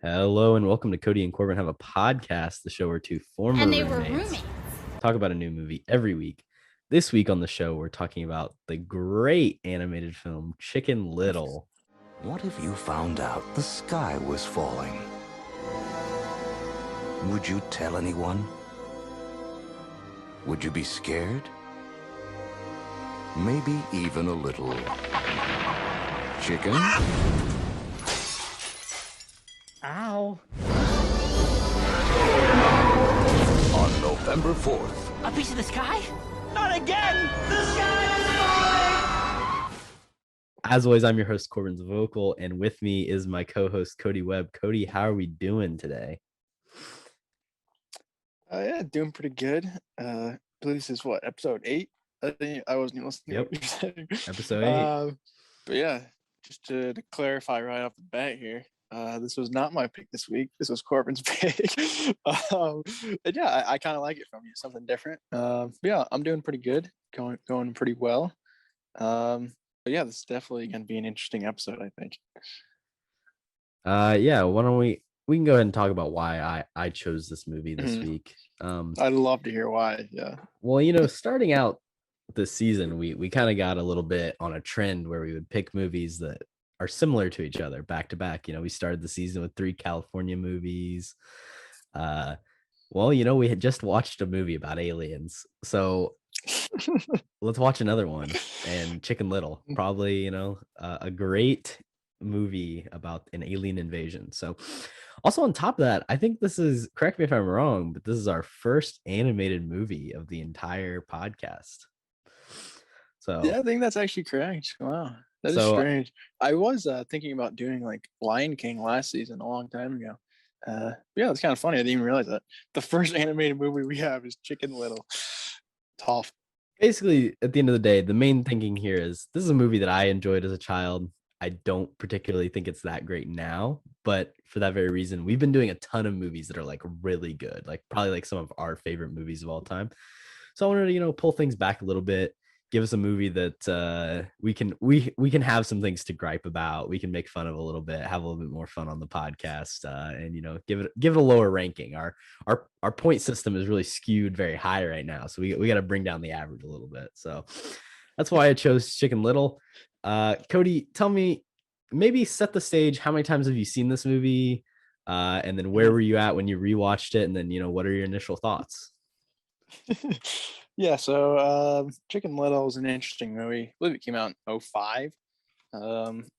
Hello and welcome to Kody and Korbin Have a Podcast, the show where two former And they were roommates roommates. talk about a new movie every week. This week on the show, we're talking about the great animated film Chicken Little. What if you found out the sky was falling? Would you tell anyone? Would you be scared? Maybe even a little chicken? Ow. On November 4th. A piece of the sky? Not again! The sky is falling! As always, I'm your host, Corbin Zvokel, and with me is my co-host, Kody Webb. Kody, how are we doing today? Yeah, doing pretty good. I believe this is what, episode 8? I think I wasn't listening. Yep. To what you're saying. Episode 8. But yeah, just to clarify right off the bat here, this was not my pick this week. This was Corbin's pick. And yeah, I kind of like it from you, something different. But yeah, I'm doing pretty good, going pretty well. But yeah, this is definitely going to be an interesting episode, I think. Yeah, why don't we can go ahead and talk about why I chose this movie this week. I'd love to hear why. Yeah. Well, starting out this season, we kind of got a little bit on a trend where we would pick movies that are similar to each other back to back. We started the season with 3 California movies. We had just watched a movie about aliens, so let's watch another one. And Chicken Little, probably a great movie about an alien invasion. So also on top of that, I think this is, correct me if I'm wrong, but this is our first animated movie of the entire podcast. So yeah, I think that's actually correct. Wow, that is strange. I was thinking about doing like Lion King last season a long time ago. Yeah, it's kind of funny. I didn't even realize that the first animated movie we have is Chicken Little. Tough. Basically, at the end of the day, the main thinking here is this is a movie that I enjoyed as a child. I don't particularly think it's that great now, but for that very reason, we've been doing a ton of movies that are like really good, like probably like some of our favorite movies of all time. So I wanted to, pull things back a little bit, give us a movie that we can have some things to gripe about. We can make fun of a little bit, have a little bit more fun on the podcast, and give it a lower ranking. Our point system is really skewed very high right now, so we got to bring down the average a little bit. So that's why I chose Chicken Little. Kody, tell me, maybe set the stage. How many times have you seen this movie? And then where were you at when you rewatched it? And then, what are your initial thoughts? Yeah, so Chicken Little is an interesting movie. I believe it came out in 2005.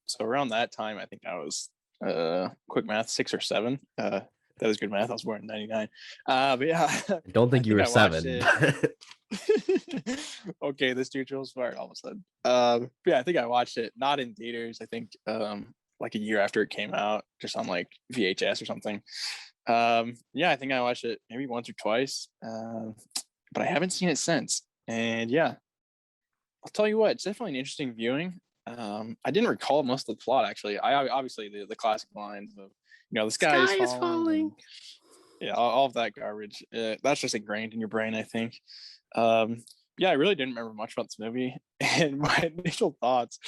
So around that time, I think I was, quick math, 6 or 7. That was good math. I was born in 99. But yeah. I don't think you were 7. Okay, this dude feels smart all of a sudden. Yeah, I think I watched it not in theaters. I think like a year after it came out, just on like VHS or something. Yeah, I think I watched it maybe once or twice, but I haven't seen it since. And yeah, I'll tell you what, it's definitely an interesting viewing. I didn't recall most of the plot actually. I obviously the classic lines of the sky is falling. Yeah, all of that garbage. That's just ingrained in your brain, I think. Yeah, I really didn't remember much about this movie. And my initial thoughts,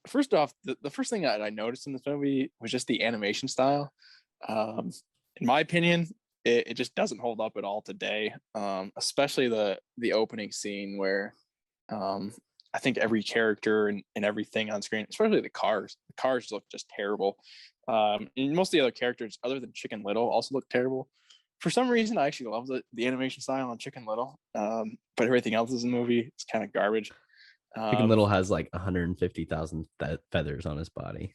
first off, the first thing that I noticed in this movie was just the animation style. In my opinion, it just doesn't hold up at all today, especially the opening scene where I think every character and everything on screen, especially the cars look just terrible. And most of the other characters, other than Chicken Little, also look terrible. For some reason, I actually love the animation style on Chicken Little, but everything else in the movie is kind of garbage. Chicken Little has like 150,000 feathers on his body.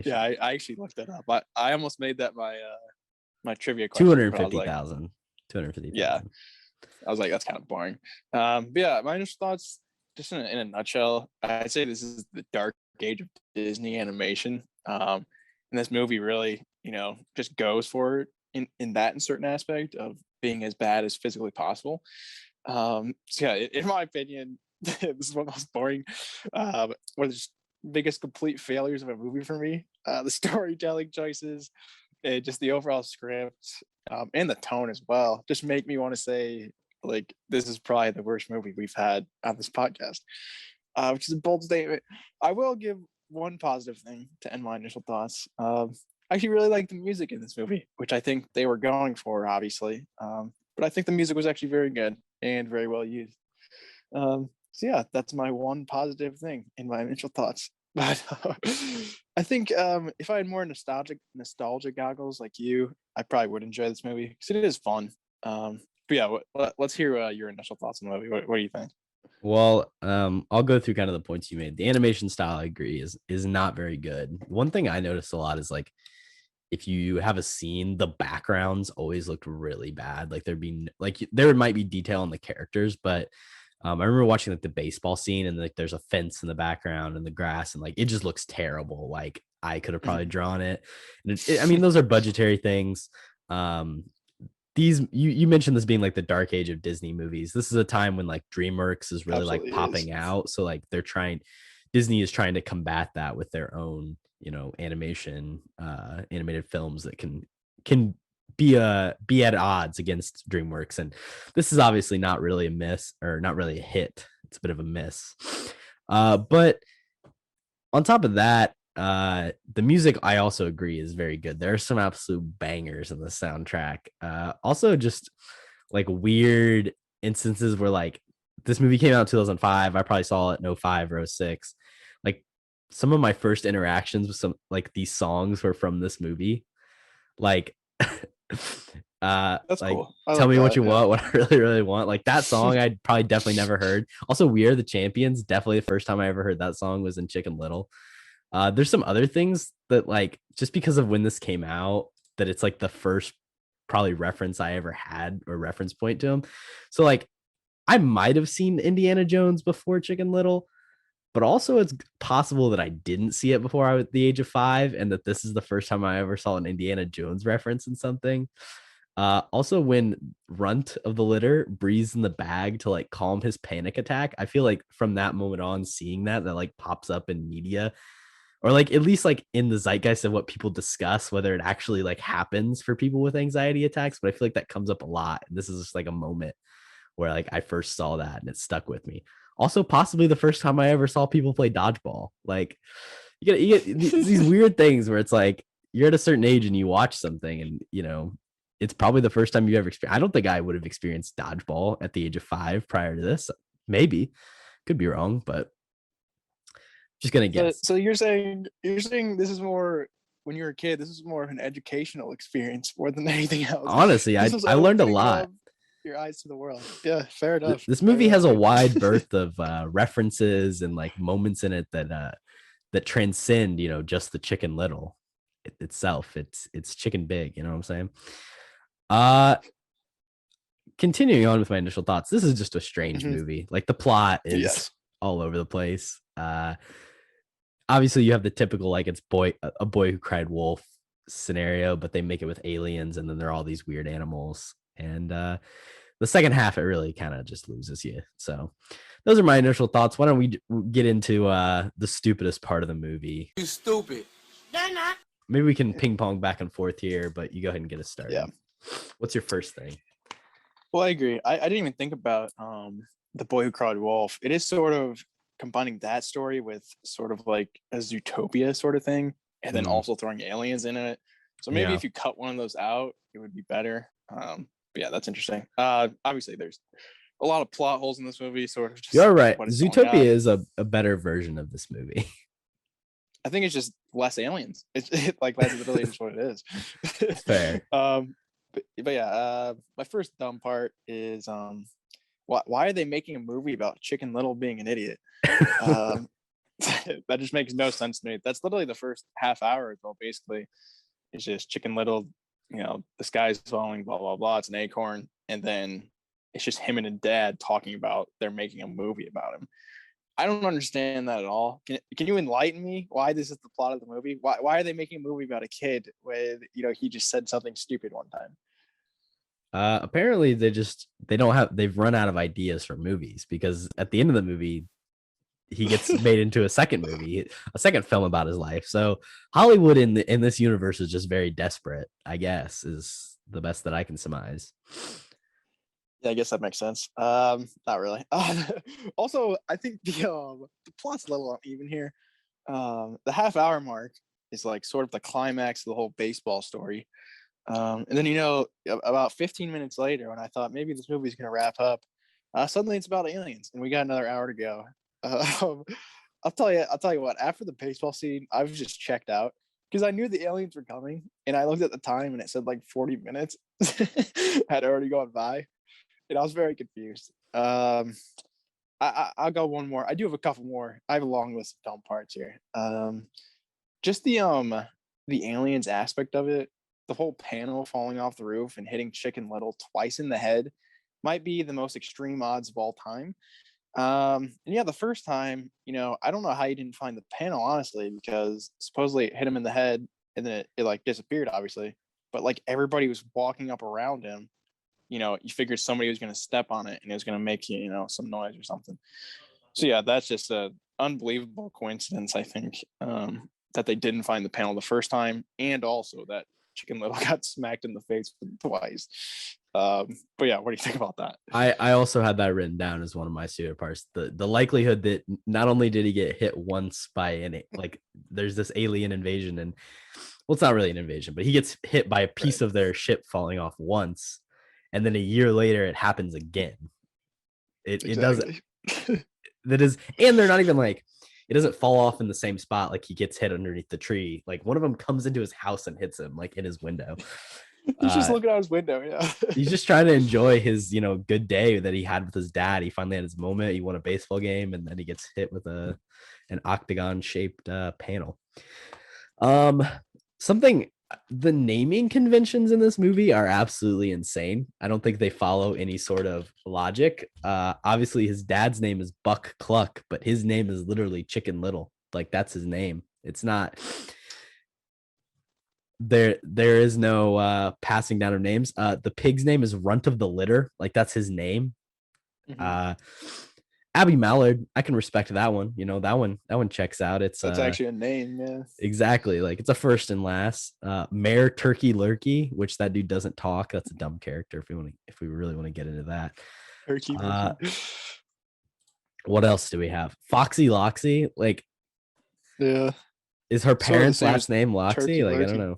Yeah, I actually looked that up. I almost made that my trivia question. 250,000. 250,000. Yeah, I was like, that's kind of boring. But yeah, my initial thoughts, just in a nutshell, I'd say this is the dark age of Disney animation. And this movie really, just goes for it in certain aspect of being as bad as physically possible. So yeah, in my opinion, this is one of the most boring, one of the biggest complete failures of a movie for me. The storytelling choices and just the overall script, and the tone as well, just make me want to say, like, this is probably the worst movie we've had on this podcast, which is a bold statement. I will give one positive thing to end my initial thoughts. I actually really like the music in this movie, which I think they were going for, obviously. But I think the music was actually very good and very well used. So yeah, that's my one positive thing in my initial thoughts. But I think if I had more nostalgia goggles like you, I probably would enjoy this movie because it is fun. But yeah, let's hear your initial thoughts on the movie. What do you think? Well, I'll go through kind of the points you made. The animation style, I agree, is not very good. One thing I noticed a lot is like if you have a scene, the backgrounds always looked really bad. Like there might be detail in the characters, but I remember watching like the baseball scene and like there's a fence in the background and the grass and like it just looks terrible. Like I could have probably drawn it. And I mean, those are budgetary things. These you mentioned this being like the dark age of Disney movies. This is a time when like DreamWorks is really Absolutely like popping out. So like Disney is trying to combat that with their own, animated films that can be at odds against DreamWorks. And this is obviously not really a miss or not really a hit. It's a bit of a miss. But on top of that, the music I also agree is very good. There are some absolute bangers in the soundtrack. Also just like weird instances where like this movie came out in 2005. I probably saw it in 05 or 06. Like some of my first interactions with some like these songs were from this movie. Like That's like cool. Tell Me What You Yeah. Want, What I Really Really Want. Like that song I'd probably definitely never heard. Also, We Are the Champions. Definitely the first time I ever heard that song was in Chicken Little. There's some other things that like just because of when this came out, that it's like the first probably reference I ever had or reference point to him. So like I might have seen Indiana Jones before Chicken Little, but also it's possible that I didn't see it before I was the age of 5, and that this is the first time I ever saw an Indiana Jones reference in something. Also, when Runt of the litter breathes in the bag to like calm his panic attack, I feel like from that moment on, seeing that like pops up in media, or like at least like in the zeitgeist of what people discuss, whether it actually like happens for people with anxiety attacks. But I feel like that comes up a lot. And this is just like a moment where like I first saw that and it stuck with me. Also, possibly the first time I ever saw people play dodgeball. Like you get these weird things where it's like you're at a certain age and you watch something and it's probably the first time you ever experienced. I don't think I would have experienced dodgeball at the age of 5 prior to this. Maybe, could be wrong, but just gonna guess. So you're saying this is more when you were a kid. This is more of an educational experience more than anything else. Honestly, I learned a lot. Your eyes to the world. Yeah, fair enough. This movie has a wide berth of references and like moments in it that transcend, just the Chicken Little itself. It's Chicken Big. You know what I'm saying? Continuing on with my initial thoughts, this is just a strange movie. Like the plot is all over the place. Obviously you have the typical like it's a boy who cried wolf scenario, but they make it with aliens and then there are all these weird animals. And the second half it really kind of just loses you. So those are my initial thoughts. Why don't we get into the stupidest part of the movie? You stupid. They're not. Maybe we can ping pong back and forth here, but you go ahead and get us started. Yeah. What's your first thing? Well, I agree. I didn't even think about the boy who cried wolf. It is sort of combining that story with sort of like a Zootopia sort of thing, and then also throwing aliens in it. So maybe if you cut one of those out, it would be better. But yeah, that's interesting. Obviously, there's a lot of plot holes in this movie. Sort of. You're right. Zootopia is a better version of this movie. I think it's just less aliens. It's like that's literally just what it is. Fair. But yeah, my first dumb part is why are they making a movie about Chicken Little being an idiot? That just makes no sense to me. That's literally the first half hour as well. Basically, it's just Chicken Little. The sky's falling, blah blah blah. It's an acorn, and then it's just him and his dad talking about they're making a movie about him. I don't understand that at all. Can you enlighten me why this is the plot of the movie? Why are they making a movie about a kid when he just said something stupid one time? Apparently they've run out of ideas for movies, because at the end of the movie he gets made into a second film about his life. So Hollywood in this universe is just very desperate, I guess, is the best that I can surmise. Yeah, I guess that makes sense. Not really. Also, I think the plot's a little uneven here. The half hour mark, is like sort of the climax of the whole baseball story. And then, about 15 minutes later, when I thought maybe this movie's going to wrap up, suddenly it's about aliens and we got another hour to go. I'll tell you what, after the baseball scene, I was just checked out because I knew the aliens were coming and I looked at the time and it said like 40 minutes had already gone by and I was very confused. I'll go one more. I do have a couple more. I have a long list of dumb parts here. Just the aliens aspect of it, the whole panel falling off the roof and hitting Chicken Little twice in the head might be the most extreme odds of all time. And yeah, the first time, I don't know how you didn't find the panel, honestly, because supposedly it hit him in the head and then it like disappeared, obviously. But like everybody was walking up around him, you figured somebody was going to step on it and it was going to make some noise or something. So yeah, that's just a unbelievable coincidence, I think, that they didn't find the panel the first time, and also that Chicken Little got smacked in the face twice. But yeah, what do you think about that? I also had that written down as one of my favorite parts. The likelihood that not only did he get hit once by there's this alien invasion, and well, it's not really an invasion, but he gets hit by a piece of their ship falling off once, and then a year later it happens again. It doesn't. That is, and they're not even like, it doesn't fall off in the same spot. Like he gets hit underneath the tree. Like one of them comes into his house and hits him like in his window. He's just looking out his window. Yeah. He's just trying to enjoy his, good day that he had with his dad. He finally had his moment. He won a baseball game, and then he gets hit with an octagon shaped panel. The naming conventions in this movie are absolutely insane. I don't think they follow any sort of logic. Obviously his dad's name is Buck Cluck, but his name is literally Chicken Little. Like that's his name. It's not there is no passing down of names. The pig's name is Runt of the Litter. Like that's his name. Mm-hmm. Abby Mallard, I can respect that one. That one checks out. That's actually a name, yeah. Exactly. Like it's a first and last. Mayor Turkey Lurkey, which that dude doesn't talk. That's a dumb character if we really want to get into that. Turkey. What else do we have? Foxy Loxy, like yeah. Is her parents' last name Loxy? Like, I don't know.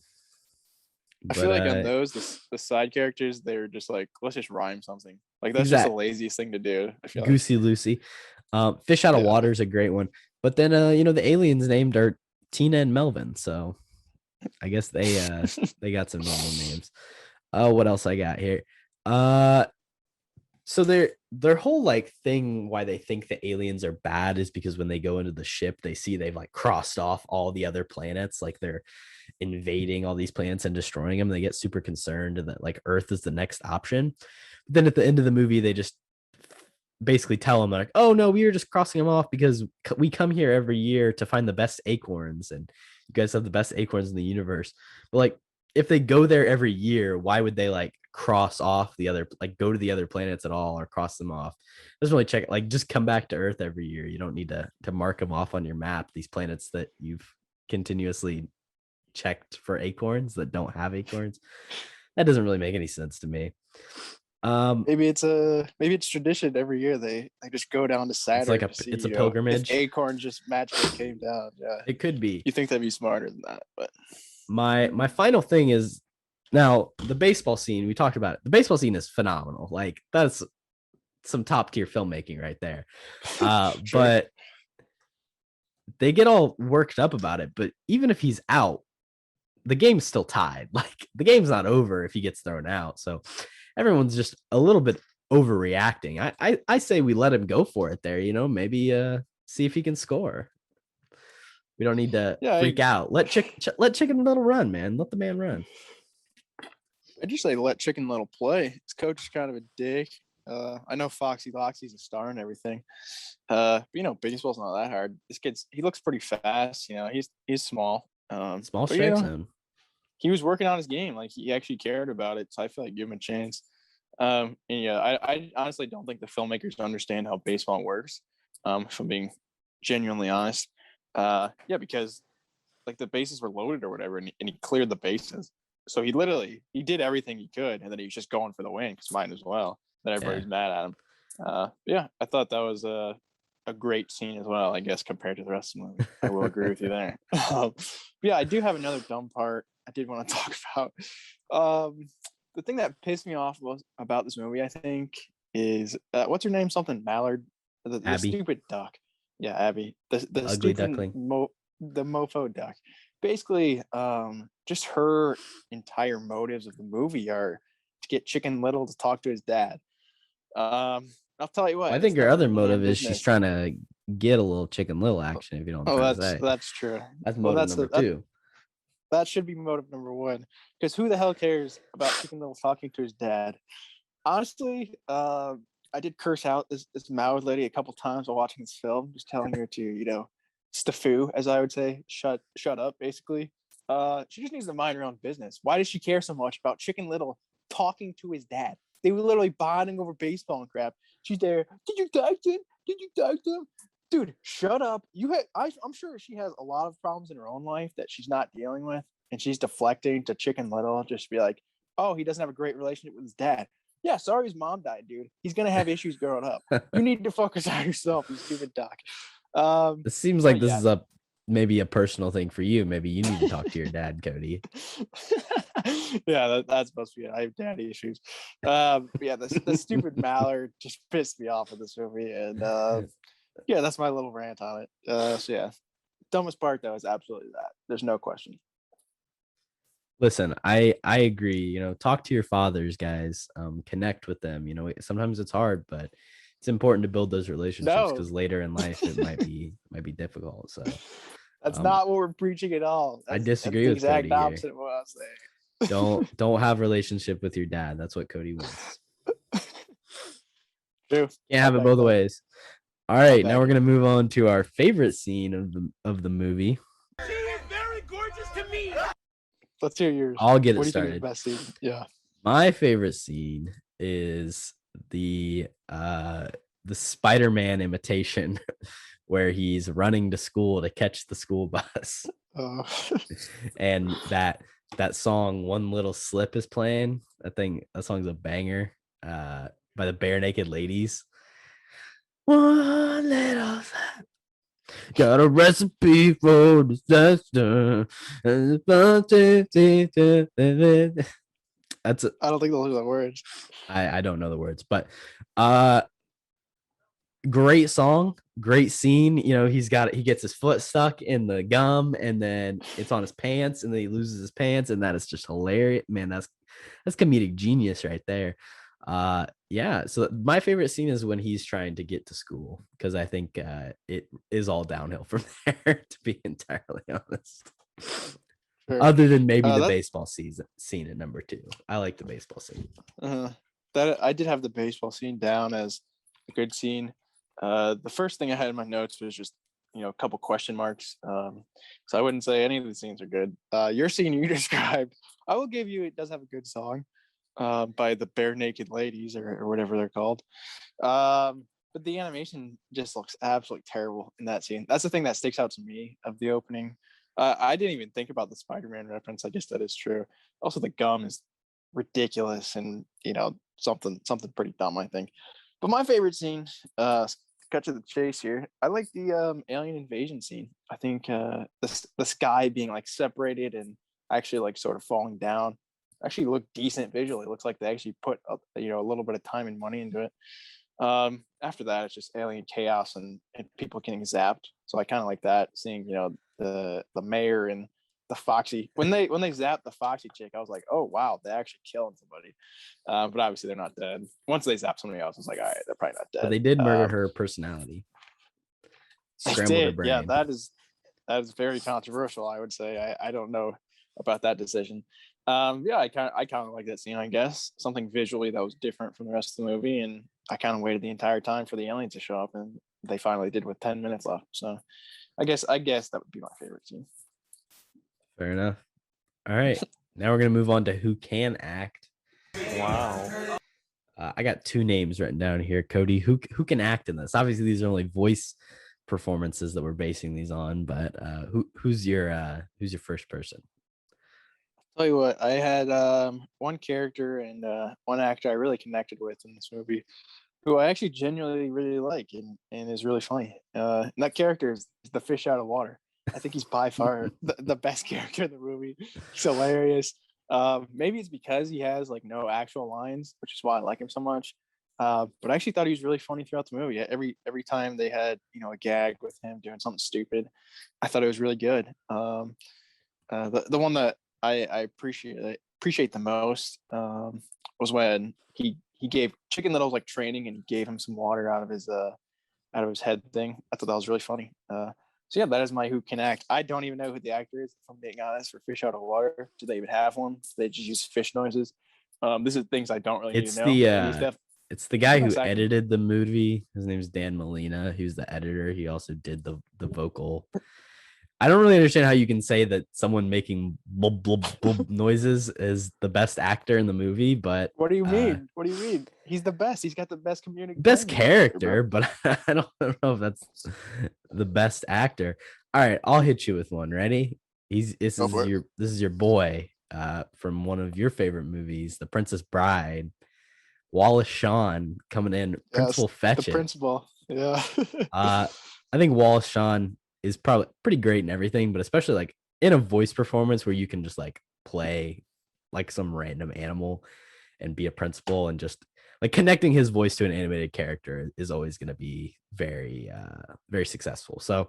I feel like on those, the side characters, they were just like, let's just rhyme something. Like that's just the laziest thing to do. I feel Goosey Lucy. Fish Out of Water is a great one. But then the aliens named are Tina and Melvin. So I guess they got some normal names. What else I got here? So their whole like thing why they think the aliens are bad is because when they go into the ship, they see they've like crossed off all the other planets, like they're invading all these planets and destroying them. They get super concerned and that like Earth is the next option. But then at the end of the movie, they just basically tell them like, oh no, we were just crossing them off because we come here every year to find the best acorns and you guys have the best acorns in the universe. But like if they go there every year, why would they like cross off the other, like go to the other planets at all or cross them off? Doesn't really check, like just come back to Earth every year. You don't need to mark them off on your map, these planets that you've continuously checked for acorns that don't have acorns. That doesn't really make any sense to me. Maybe it's tradition every year they just go down to Saturn. It's a pilgrimage. If acorns just magically came down. Yeah, it could be. You think that'd be smarter than that, but my final thing is now the baseball scene. We talked about it. The baseball scene is phenomenal. Like that's some top tier filmmaking right there. Sure. But they get all worked up about it. But even if he's out, the game's still tied. Like the game's not over if he gets thrown out. So everyone's just a little bit overreacting. I say we let him go for it there. Maybe see if he can score. We don't need to freak out. Let Chicken Little run, man. Let the man run. I just say let Chicken Little play. His coach is kind of a dick. I know Foxy Loxy's a star and everything. But baseball's not that hard. This he looks pretty fast. He's small. Small strike zone. He was working on his game. Like he actually cared about it. So I feel like give him a chance. And I honestly don't think the filmmakers understand how baseball works. If I'm being genuinely honest. Because like the bases were loaded or whatever, and he cleared the bases. So he did everything he could, and then he was just going for the win because mine as well. Then everybody's mad at him. I thought that was a great scene as well, I guess, compared to the rest of the movie. I will agree with you there. Yeah, I do have another dumb part I did want to talk about. The thing that pissed me off about this movie, I think, is what's her name? Something Mallard, the Abby, stupid duck. Yeah, Abby, the ugly stupid duckling. the mofo duck. Basically, just her entire motives of the movie are to get Chicken Little to talk to his dad. I'll tell you what. I think It's her none of other their motive damn is she's business. trying to get a little Chicken Little action. If you know what I'm Oh, trying to say, that's true. that's Well, motive number two. that should be motive number one. Because who the hell cares about Chicken Little talking to his dad? Honestly, I did curse out this Mallard lady a couple times while watching this film, just telling her to, staffu, as I would say, shut up, basically. She just needs to mind her own business. Why does she care so much about Chicken Little talking to his dad? They were literally bonding over baseball and crap. She's there. Did you talk to him? Did you talk to him? Dude, shut up. I'm sure she has a lot of problems in her own life that she's not dealing with, and she's deflecting to Chicken Little, just to be like, oh, he doesn't have a great relationship with his dad. Yeah, sorry his mom died, dude. He's gonna have issues growing up. You need to focus on yourself, you stupid duck. This seems like this is maybe a personal thing for you. Maybe you need to talk to your dad, Kody. Yeah, that's supposed to be it. I have daddy issues. Yeah, the stupid Mallard just pissed me off with this movie, and yeah, that's my little rant on it. So yeah, dumbest part though is absolutely that. There's no question. Listen, I agree. Talk to your fathers, guys. Connect with them. Sometimes it's hard, but it's important to build those relationships because later in life it might be difficult. So that's not what we're preaching at all. I disagree that's with the exact Kody opposite here. of what I'm saying. Don't have a relationship with your dad. That's what Kody wants. True. Can't have it both ways. All right, now we're gonna move on to our favorite scene of the movie. She is very gorgeous to me. Let's hear yours. I'll get it what do you started. think is the best scene? Yeah. My favorite scene is the Spider-Man imitation where he's running to school to catch the school bus. And that song One Little Slip is playing. That song's a banger by the Bare Naked Ladies. One little slip. Got a recipe for disaster. I don't think those are the words. I don't know the words, but great song, great scene. He gets his foot stuck in the gum and then it's on his pants and then he loses his pants, and that is just hilarious. Man, that's comedic genius right there. Yeah, so my favorite scene is when he's trying to get to school because I think it is all downhill from there, to be entirely honest. Sure. Other than maybe the baseball scene at number 2. I like the baseball scene. That I did have the baseball scene down as a good scene. The first thing I had in my notes was just a couple question marks. So I wouldn't say any of the scenes are good. Your scene you described, I will give you, it does have a good song by the Bare Naked Ladies or whatever they're called. But the animation just looks absolutely terrible in that scene. That's the thing that sticks out to me of the opening. I didn't even think about the Spider-Man reference. I guess that is true. Also, the gum is ridiculous and something pretty dumb, I think. But my favorite scene, cut to the chase here, I like the alien invasion scene. I think the sky being like separated and actually like sort of falling down actually looked decent visually. It looks like they actually put a little bit of time and money into it. After that, it's just alien chaos and people getting zapped. So I kind of like that, seeing the mayor and the Foxy when they zapped the Foxy chick. I was like, oh wow, they're actually killing somebody. But obviously they're not dead. Once they zapped somebody else, I was like, all right, they're probably not dead. But they did murder her personality. Scrambled her brain. Yeah, that is very controversial, I would say. I don't know about that decision. Yeah, I kind of like that scene, I guess. Something visually that was different from the rest of the movie, and I kind of waited the entire time for the aliens to show up, and they finally did with 10 minutes left. So I guess that would be my favorite scene. Fair enough. All right. Now we're going to move on to who can act. Wow. I got 2 names written down here. Kody, who can act in this? Obviously, these are only voice performances that we're basing these on, but who's your first person? I'll tell you what, I had one character and one actor I really connected with in this movie. who I actually genuinely really like and is really funny. And that character is the fish out of water. I think he's by far the best character in the movie. He's hilarious. Maybe it's because he has like no actual lines, which is why I like him so much. But I actually thought he was really funny throughout the movie. Every time they had a gag with him doing something stupid, I thought it was really good. The one that I appreciate the most was when he gave Chicken Little's like training and he gave him some water out of his head thing. I thought that was really funny. So yeah, that is my Who Can Act. I don't even know who the actor is, if I'm being honest, for Fish Out of Water. Do they even have one? Do they just use fish noises? This is things I don't really need It's to know. it's the guy who nice actor. edited the movie. His name is Dan Molina. He was the editor. He also did the vocal. I don't really understand how you can say that someone making blub blub blub noises is the best actor in the movie, but What do you mean? What do you mean? He's the best. He's got the best communication. best character, but I don't know if that's the best actor. All right, I'll hit you with one. Ready? This is your boy from one of your favorite movies, The Princess Bride. Wallace Shawn coming in, Principal Fetchit. The principal. Yeah. I think Wallace Shawn is probably pretty great in everything, but especially like in a voice performance where you can just like play like some random animal and be a principal, and just like connecting his voice to an animated character is always going to be very very successful. So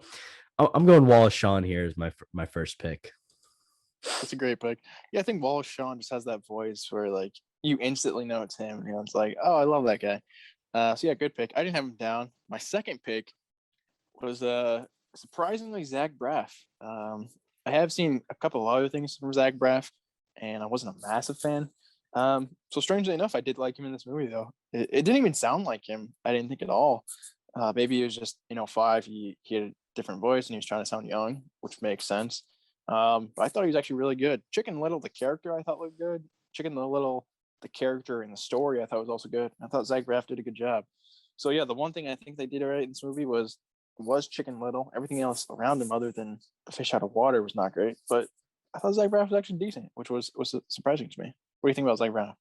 I'm going Wallace Shawn here as my first pick. That's a great pick. Yeah, I think Wallace Shawn just has that voice where like you instantly know it's him. It's like, oh, I love that guy. So yeah, good pick. I didn't have him down. My second pick was surprisingly Zach Braff. I have seen a couple of other things from Zach Braff, and I wasn't a massive fan. So strangely enough, I did like him in this movie though. It didn't even sound like him. I didn't think at all. Maybe he was just 5. He had a different voice and he was trying to sound young, which makes sense. But I thought he was actually really good. Chicken Little, the character, I thought looked good. Chicken Little, the character and the story, I thought was also good. I thought Zach Braff did a good job. So yeah, the one thing I think they did right in this movie was Chicken Little. Everything else around him, other than the fish out of water, was not great. But I thought Zach Braff was actually decent, which was surprising to me. What do you think about Zach Braff?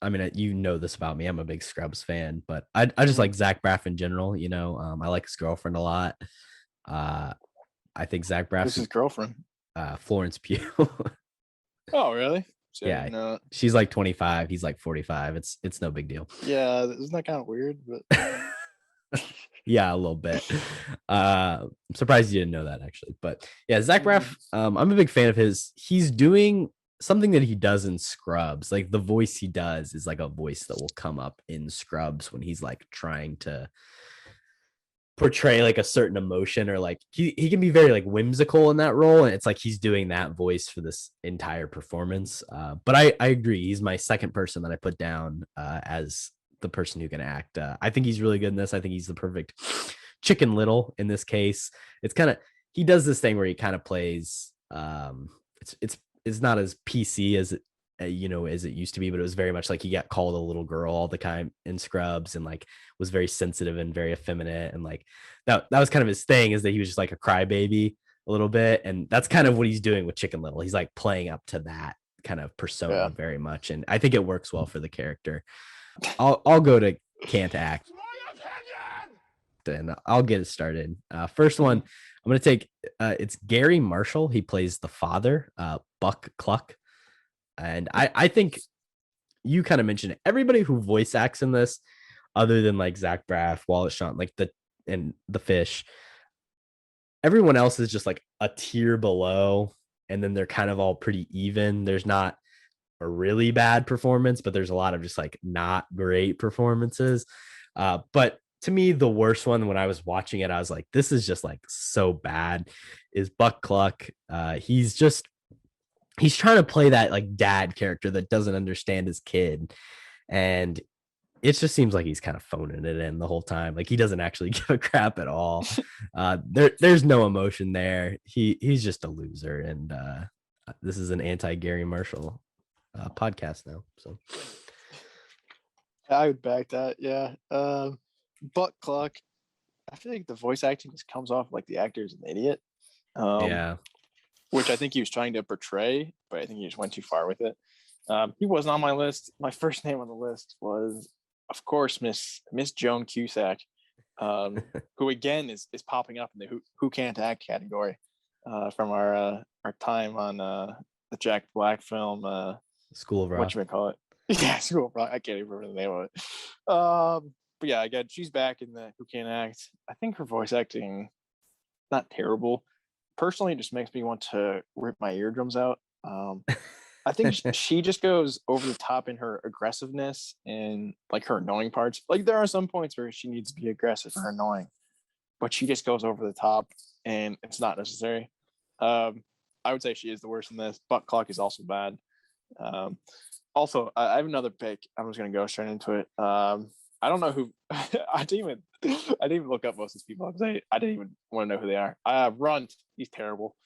I mean, you know this about me. I'm a big Scrubs fan, but I just like Zach Braff in general. I like his girlfriend a lot. I think Zach Braff. Who's his girlfriend? Florence Pugh. Oh, really? So, yeah, she's like 25. He's like 45. It's no big deal. Yeah, isn't that kind of weird? But yeah, a little bit. I'm surprised you didn't know that actually. But yeah, Zach Braff, I'm a big fan of his. He's doing something that he does in Scrubs. Like the voice he does is like a voice that will come up in Scrubs when he's like trying to portray like a certain emotion, or like he can be very like whimsical in that role, and it's like he's doing that voice for this entire performance. But I agree, he's my second person that I put down as the person who can act. I think he's really good in this. I think he's the perfect Chicken Little in this case. It's kind of, he does this thing where he kind of plays it's not as PC as it as it used to be, but it was very much like he got called a little girl all the time in Scrubs, and like was very sensitive and very effeminate, and like that was kind of his thing, is that he was just like a crybaby a little bit, and that's kind of what he's doing with Chicken Little. He's like playing up to that kind of persona very much, and I think it works well for the character. I'll go to Can't Act, and I'll get it started. First one, I'm gonna take it's Gary Marshall. He plays the father, Buck Cluck. And I think you kind of mentioned it. Everybody who voice acts in this, other than like Zach Braff, Wallace Shawn, like the fish, everyone else is just like a tier below, and then they're kind of all pretty even. There's not a really bad performance, but there's a lot of just like not great performances. But to me, the worst one when I was watching it, I was like, this is just like so bad, is Buck Cluck. He's trying to play that like dad character that doesn't understand his kid. And it just seems like he's kind of phoning it in the whole time. Like he doesn't actually give a crap at all. There's no emotion there. He's just a loser. And this is an anti-Gary Marshall podcast now. So I would back that. Yeah. Buck Cluck, I feel like the voice acting just comes off like the actor's an idiot. Yeah. Which I think he was trying to portray, but I think he just went too far with it. He wasn't on my list. My first name on the list was of course, Miss Joan Cusack, who again is popping up in the who can't act category from our time on the Jack Black film School of Rock. what you call it. Yeah, School of Rock. I can't even remember the name of it. But yeah, again, she's back in the Who Can't Act. I think her voice acting not terrible. Personally, it just makes me want to rip my eardrums out. I think she just goes over the top in her aggressiveness and like her annoying parts. Like there are some points where she needs to be aggressive or annoying, but she just goes over the top and it's not necessary. I would say she is the worst in this. Butt Clock is also bad. Also, I have another pick. I'm just gonna go straight into it. I don't know who. I didn't even look up most of these people. I didn't even want to know who they are. Runt, he's terrible.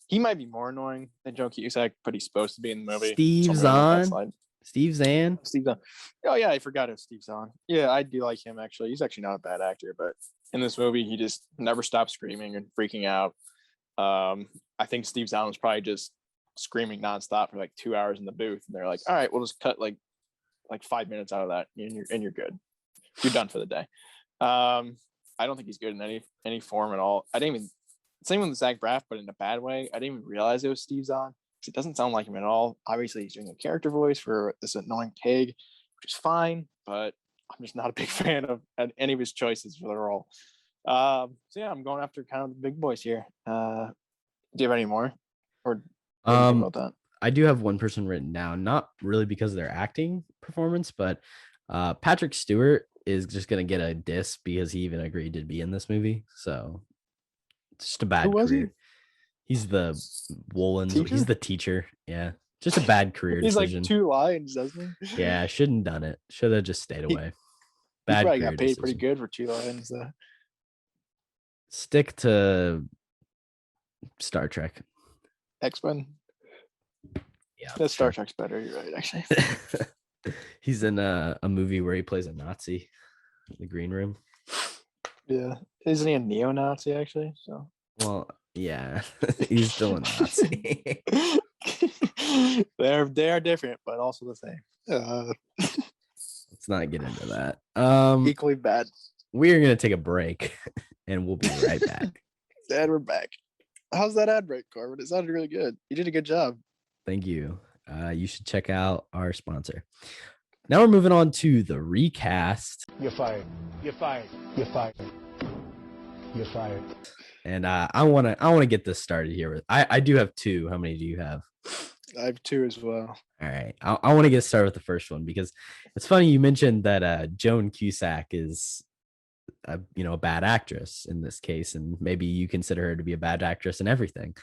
He might be more annoying than Joan Cusack, but he's supposed to be in the movie. Steve Zahn. Steve Zahn. Steve Zahn. Oh yeah, I forgot it was Steve Zahn. Yeah, I do like him actually. He's actually not a bad actor, but in this movie, he just never stops screaming and freaking out. I think Steve Zahn was probably just screaming nonstop for like 2 hours in the booth, and they're like, "All right, we'll just cut like 5 minutes out of that, and you're good. You're done for the day." I don't think he's good in any form at all. I didn't even same with Zach Braff, but in a bad way. I didn't even realize it was Steve Zahn. It doesn't sound like him at all. Obviously, he's doing a character voice for this annoying pig, which is fine, but I'm just not a big fan of any of his choices for the role. So yeah, I'm going after kind of the big boys here. Do you have any more? Or about that? I do have one person written down, not really because of their acting performance, but Patrick Stewart is just gonna get a diss because he even agreed to be in this movie. So it's just a bad Who was career. He's the Wolens. Teacher? He's the teacher. Yeah, just a bad career He's decision. like 2 lines, doesn't he? Yeah, shouldn't done it. Should have just stayed away. He Bad probably career got paid decision. pretty good for 2 lines. Stick to Star Trek. X-Men. Yeah, That Star Trek's better. You're right, actually. He's in a movie where he plays a Nazi, The Green Room. Yeah, isn't he a neo-Nazi actually? So Well, yeah, he's still a Nazi. they are different, but also the same. Let's not get into that. Equally bad. We are gonna take a break, and we'll be right back. And we're back. How's that ad break, Korbin? It sounded really good. You did a good job. Thank you. You should check out our sponsor. Now we're moving on to the recast. You're fired. You're fired. You're fired. You're fired. And I wanna get this started here with I do have 2. How many do you have? I have 2 as well. All right. I want to get started with the first one because it's funny you mentioned that Joan Cusack is a bad actress in this case, and maybe you consider her to be a bad actress in everything.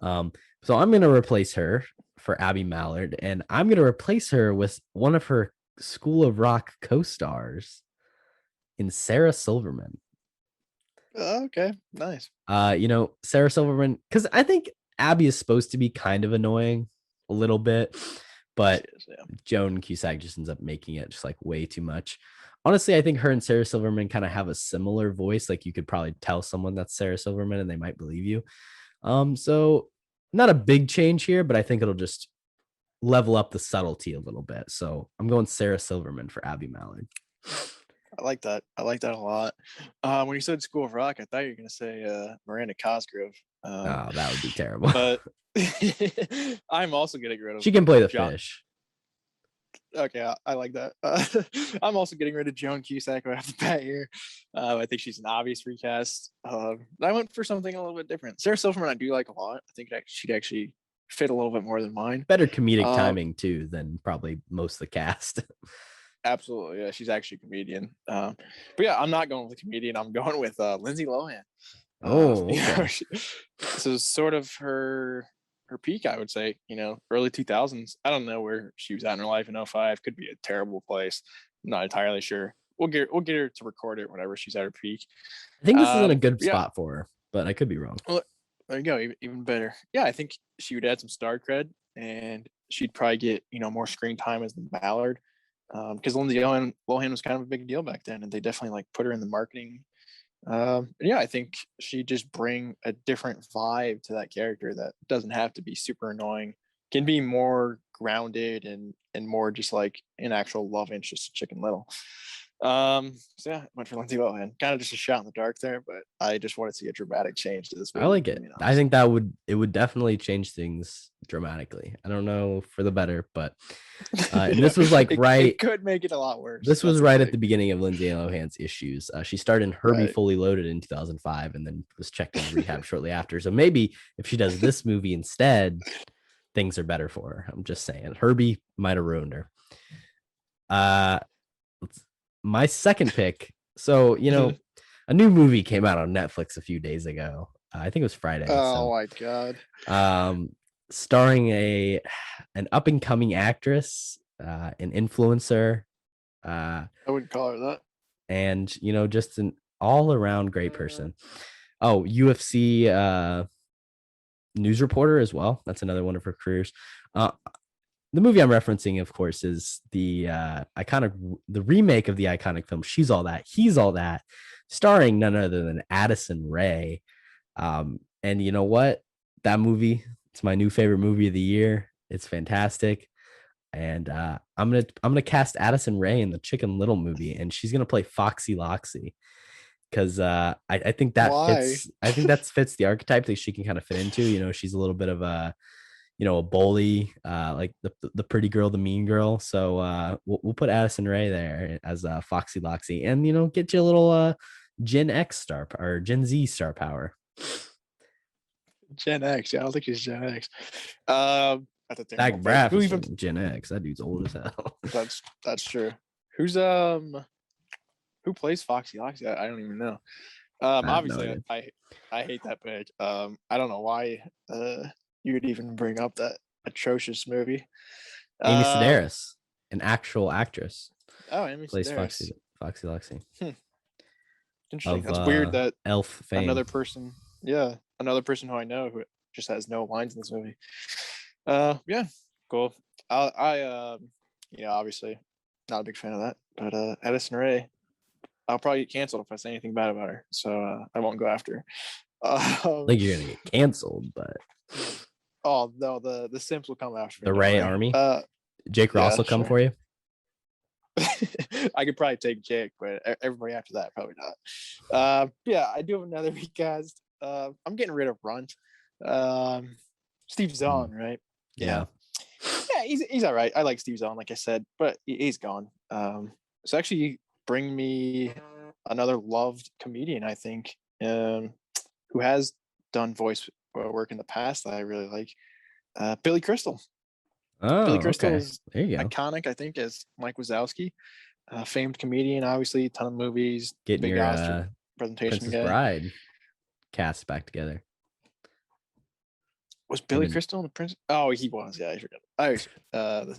So I'm going to replace her for Abby Mallard, and I'm going to replace her with one of her School of Rock co-stars in Sarah Silverman. Okay, nice. Sarah Silverman, because I think Abby is supposed to be kind of annoying a little bit, but Joan Cusack just ends up making it just like way too much. Honestly, I think her and Sarah Silverman kind of have a similar voice. Like you could probably tell someone that's Sarah Silverman and they might believe you. So not a big change here, but I think it'll just level up the subtlety a little bit. So I'm going Sarah Silverman for Abby Mallard. I like that. I like that a lot. When you said School of Rock, I thought you were going to say Miranda Cosgrove. That would be terrible. But I'm also getting rid of. She can play the fish. Okay, I like that. I'm also getting rid of Joan Cusack right off the bat here. I think she's an obvious recast. I went for something a little bit different. Sarah Silverman, I do like a lot. I think she'd actually fit a little bit more than mine. Better comedic timing too than probably most of the cast. Absolutely, yeah, she's actually a comedian. But yeah, I'm not going with a comedian. I'm going with Lindsay Lohan. Okay. This is sort of her peak, I would say. Early 2000s. I don't know where she was at in her life in 2005. Could be a terrible place. I'm not entirely sure. We'll get her to record it whenever she's at her peak. I think this is in a good spot for her, but I could be wrong. Well, there you go. Even better. Yeah, I think she would add some star cred, and she'd probably get more screen time as the Mallard. Because Lindsay Lohan was kind of a big deal back then, and they definitely put her in the marketing. Yeah, I think she just bring a different vibe to that character that doesn't have to be super annoying can be more grounded and more just like an actual love interest to Chicken Little. So yeah, went for Lindsay Lohan. Kind of just a shot in the dark there, but I just want to see a dramatic change to this movie. I like it. I think it would definitely change things dramatically. I don't know for the better, but and this was like it could make it a lot worse. This was right at the beginning of Lindsay Lohan's issues. She starred in Herbie Fully Loaded in 2005 and then was checked into rehab shortly after. So maybe if she does this movie instead, things are better for her. I'm just saying. Herbie might have ruined her. My second pick. So, a new movie came out on Netflix a few days ago. I think it was Friday. Oh my God. Starring an up and coming actress, an influencer. I wouldn't call her that. And just an all around great person. Oh, UFC news reporter as well. That's another one of her careers. The movie I'm referencing, of course, is the remake of the iconic film She's All That, He's All That, starring none other than Addison Rae. And you know what? That movie, it's my new favorite movie of the year. It's fantastic. And I'm gonna cast Addison Rae in the Chicken Little movie, and she's gonna play Foxy Loxy. Because I think that fits. I think that fits the archetype that she can kind of fit into. She's a little bit of a bully, like the pretty girl, the mean girl. So we'll put Addison Rae there as Foxy Loxy, and get you a little Gen X star or Gen Z star power. Gen X, yeah, I don't think she's Gen X. Zach Braff is from Gen X. That dude's old as hell. That's true. Who plays Foxy Loxy? I don't even know. Obviously, I hate that pick. I don't know why you would even bring up that atrocious movie. Amy Sedaris, an actual actress. Oh, Amy plays Sedaris. Foxy Loxy. Interesting. That's weird that Elf fame. Another person who I know who just has no lines in this movie. Yeah, cool. I obviously not a big fan of that, but Addison Rae, I'll probably get canceled if I say anything bad about her, so I won't go after her. I think you're gonna get canceled, but oh no, the Simps will come after the Ray Army. Jake Ross will come for you. I could probably take Jake, but everybody after that probably not. Yeah, I do have another recast. I'm getting rid of Runt. Steve Zahn, right? Yeah, he's all right. I like Steve Zahn, like I said, but he's gone. So actually bring me another loved comedian, I think, who has done voice work in the past that I really like. Billy Crystal. Oh, Billy Crystal is there you go. iconic, I think, as Mike Wazowski, famed comedian, obviously, a ton of movies. Getting big your Oscar presentation Princess Bride cast back together. Was Billy Crystal in the Prince? Oh, he was. Yeah, I forgot.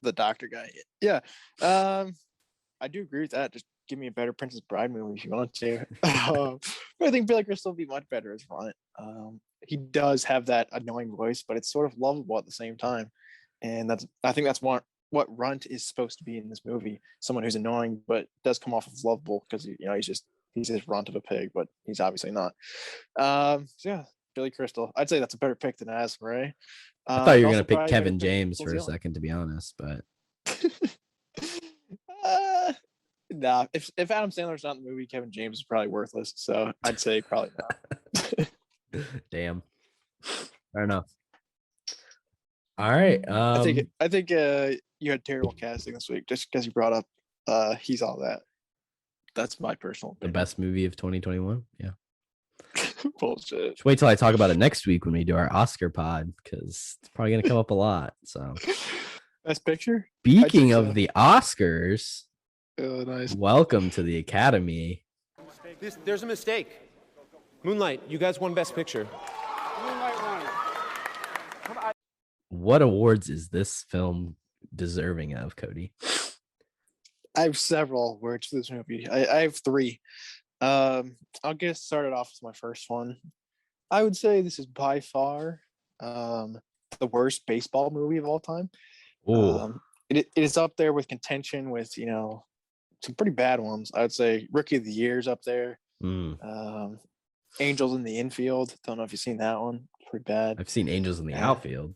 The doctor guy. Yeah. I do agree with that. Just give me a better Princess Bride movie if you want to. But I think Billy Crystal would be much better as Runt. He does have that annoying voice, but it's sort of lovable at the same time. And I think that's what Runt is supposed to be in this movie. Someone who's annoying, but does come off as lovable because he's just runt of a pig, but he's obviously not. So yeah, Billy Crystal. I'd say that's a better pick than Addison Rae. I thought you were gonna pick Kevin James for a second, to be honest, but nah. If Adam Sandler's not in the movie, Kevin James is probably worthless. So I'd say probably not. Damn. Fair enough. All right. I think you had terrible casting this week just because you brought up He's All That. That's my personal opinion. The best movie of 2021. Yeah. Bullshit. Just wait till I talk about it next week when we do our Oscar pod, because it's probably gonna come up a lot. So Best Picture? Speaking of the Oscars, nice. Welcome to the Academy. There's a mistake. Moonlight, you guys won Best Picture. Moonlight won. What awards is this film deserving of, Kody? I have several awards for this movie. I have three. I'll get started off with my first one. I would say this is by far the worst baseball movie of all time. It is up there with contention with some pretty bad ones. I would say Rookie of the Year is up there. Angels in the Infield. Don't know if you've seen that one. Pretty bad. I've seen Angels in the Outfield.